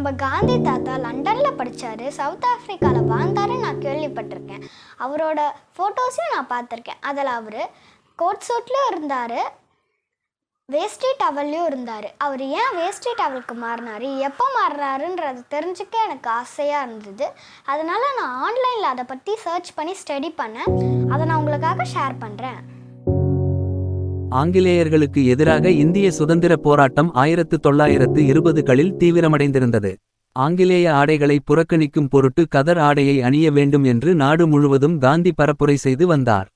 நம்ம காந்தி தாத்தா லண்டனில் படித்தார், சவுத் ஆஃப்ரிக்காவில் வாழ்ந்தாருன்னு நான் கேள்விப்பட்டிருக்கேன். அவரோட ஃபோட்டோஸையும் நான் பார்த்துருக்கேன். அதில் அவர் கோட் சூட்லேயும் இருந்தார், வேஷ்டி டவல்லையும் இருந்தார். அவர் ஏன் வேஷ்டி டவலுக்கு மாறினார், எப்போ மாறுறாருன்றது தெரிஞ்சுக்க எனக்கு ஆசையாக இருந்தது. அதனால் நான் ஆன்லைனில் அதை பற்றி சர்ச் பண்ணி ஸ்டடி பண்ணேன். அதை நான் உங்களுக்காக ஷேர் பண்ணுறேன். ஆங்கிலேயர்களுக்கு எதிராக இந்திய சுதந்திர போராட்டம் 1920களில் தீவிரமடைந்திருந்தது. ஆங்கிலேய ஆடைகளை புறக்கணிக்கும் பொருட்டு கதர் ஆடையை அணிய வேண்டும் என்று நாடு முழுவதும் காந்தி பரப்புரை செய்து வந்தார்.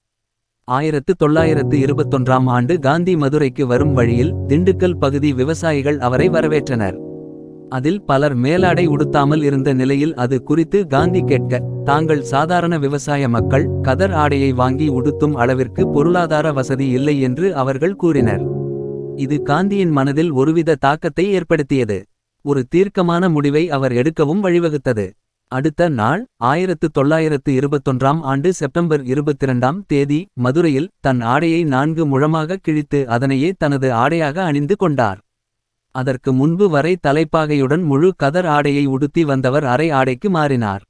1921ஆம் ஆண்டு காந்தி மதுரைக்கு வரும் வழியில் திண்டுக்கல் பகுதி விவசாயிகள் அவரை வரவேற்றனர். அதில் பலர் மேலாடை உடுத்தாமல் இருந்த நிலையில் அது குறித்து காந்தி கேட்க, தாங்கள் சாதாரண விவசாய மக்கள் கதர் ஆடையை வாங்கி உடுத்தும் அளவிற்கு பொருளாதார வசதி இல்லை என்று அவர்கள் கூறினர். இது காந்தியின் மனதில் ஒருவித தாக்கத்தை ஏற்படுத்தியது. ஒரு தீர்க்கமான முடிவை அவர் எடுக்கவும் வழிவகுத்தது. அடுத்த நாள் 1921ஆம் ஆண்டு செப்டம்பர் 22ஆம் தேதி மதுரையில் தன் ஆடையை 4 முழமாக கிழித்து அதனையே தனது ஆடையாக அணிந்து கொண்டார். அதற்கு முன்பு வரை தலைப்பாகையுடன் முழு கதர் ஆடையை உடுத்தி வந்தவர் அரை ஆடைக்கு மாறினார்.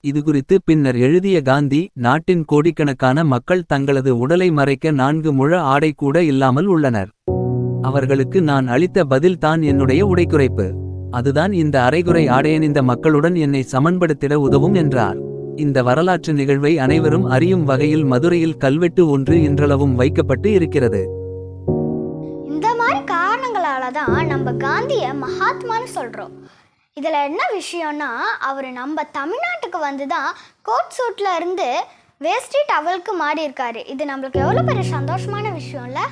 இதுகுறித்து பின்னர் எழுதிய காந்தி, நாட்டின் கோடிக்கணக்கான மக்கள் தங்களது உடலை மறைக்க 4 முழ ஆடை கூட இல்லாமல் உள்ளனர். அவர்களுக்கு நான் அளித்த பதில் தான் என்னுடைய உடைக்குறைப்பு. அதுதான் இந்த அரைகுறை ஆடையணிந்த மக்களுடன் என்னை சமன்படுத்திட உதவும் என்றார். இந்த வரலாற்று நிகழ்வை அனைவரும் அறியும் வகையில் மதுரையில் கல்வெட்டு ஒன்று இன்றளவும் வைக்கப்பட்டு இருக்கிறது. இந்த மாதிரி காரணங்களால தான் நம்ம காந்தியை மகாத்மான்னு சொல்கிறோம். இதில் என்ன விஷயம்னா, அவர் நம்ம தமிழ்நாட்டுக்கு வந்து தான் கோட் சூட்டில் இருந்து வேஷ்டி டவலுக்கு மாறி இருக்காரு. இது நம்மளுக்கு எவ்வளோ பெரிய சந்தோஷமான விஷயம் இல்லை?